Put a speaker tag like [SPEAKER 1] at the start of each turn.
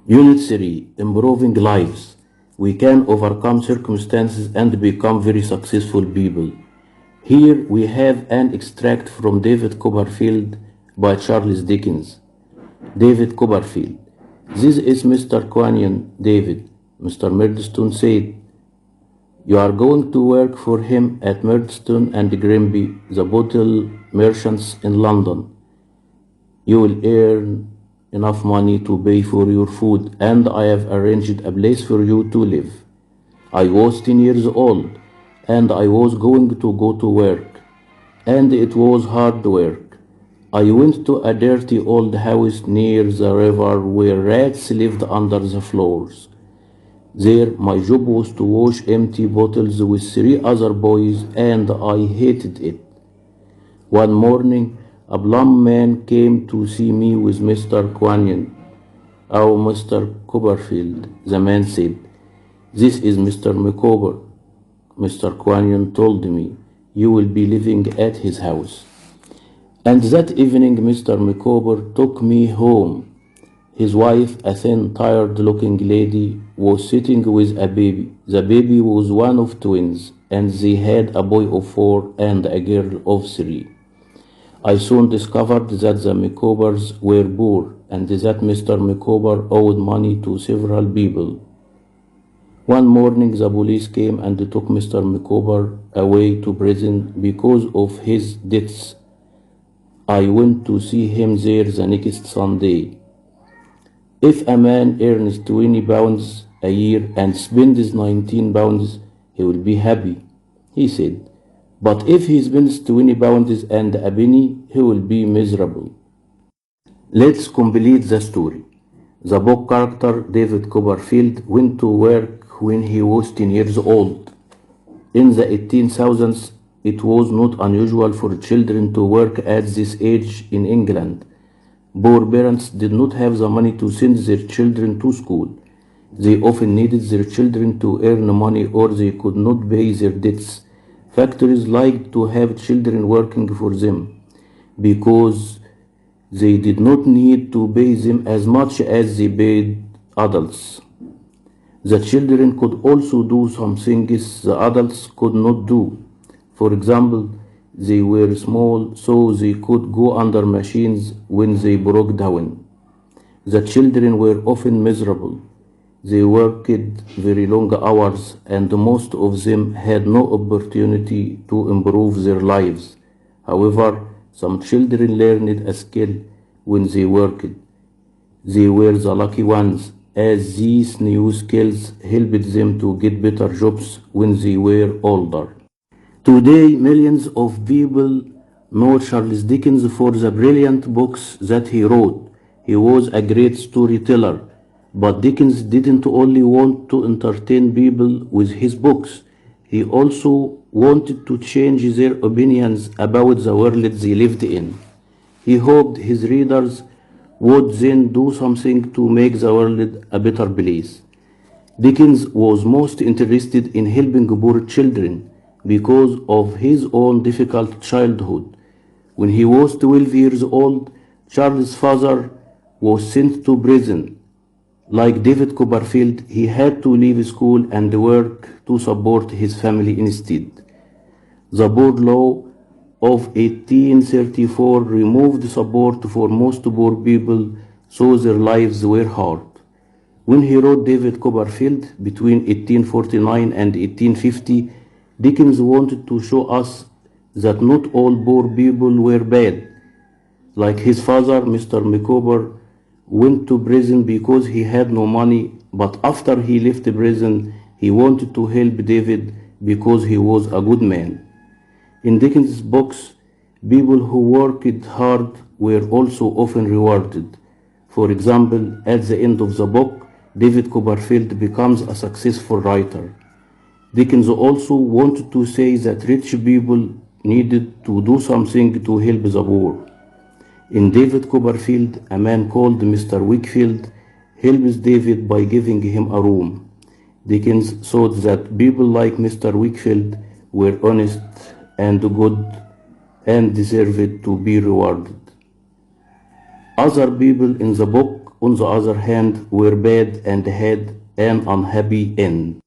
[SPEAKER 1] Unit 3, Improving Lives. We can overcome circumstances and become very successful people. Here we have an extract from David Copperfield by Charles Dickens. David Copperfield. This is Mr. Quanion, David. Mr. Murdstone said. You are going to work for him at Murdstone and Grimby, the bottle merchants in London. You will earn enough money to pay for your food, and I have arranged a place for you to live. I was 10 years old, and I was going to go to work, and it was hard work. I went to a dirty old house near the river where rats lived under the floors. There, my job was to wash empty bottles with 3 other boys, and I hated it. One morning, a plump man came to see me with Mr. Quanion. Oh, Mr. Copperfield, the man said. This is Mr. Micawber. Mr. Quanion told me you will be living at his house. And that evening, Mr. Micawber took me home. His wife, a thin, tired-looking lady, was sitting with a baby. The baby was one of twins, and they had a boy of 4 and a girl of 3. I soon discovered that the Micawbers were poor, and that Mr. Micawber owed money to several people. One morning the police came and took Mr. Micawber away to prison because of his debts. I went to see him there the next Sunday. If a man earns 20 pounds a year and spends 19 pounds, he will be happy, he said. But if he spends 20 pounds and a penny, he will be miserable. Let's complete the story. The book character David Copperfield went to work when he was 10 years old. In the 18,000s, it was not unusual for children to work at this age in England. Poor parents did not have the money to send their children to school. They often needed their children to earn money or they could not pay their debts. Factories liked to have children working for them because they did not need to pay them as much as they paid adults. The children could also do some things the adults could not do. For example, they were small, so they could go under machines when they broke down. The children were often miserable. They worked very long hours, and most of them had no opportunity to improve their lives. However, some children learned a skill when they worked. They were the lucky ones, as these new skills helped them to get better jobs when they were older. Today, millions of people know Charles Dickens for the brilliant books that he wrote. He was a great storyteller. But Dickens didn't only want to entertain people with his books. He also wanted to change their opinions about the world they lived in. He hoped his readers would then do something to make the world a better place. Dickens was most interested in helping poor children because of his own difficult childhood. When he was 12 years old, Charles' father was sent to prison. Like David Copperfield, he had to leave school and work to support his family instead. The poor law of 1834 removed support for most poor people, so their lives were hard. When he wrote David Copperfield between 1849 and 1850, Dickens wanted to show us that not all poor people were bad. Like his father, Mr. Micawber went to prison because he had no money, but after he left prison, he wanted to help David because he was a good man. In Dickens' books, people who worked hard were also often rewarded. For example, at the end of the book, David Copperfield becomes a successful writer. Dickens also wanted to say that rich people needed to do something to help the poor. In David Copperfield, a man called Mr. Wickfield helps David by giving him a room. Dickens thought that people like Mr. Wickfield were honest and good and deserved to be rewarded. Other people in the book on the other hand, were bad and had an unhappy end.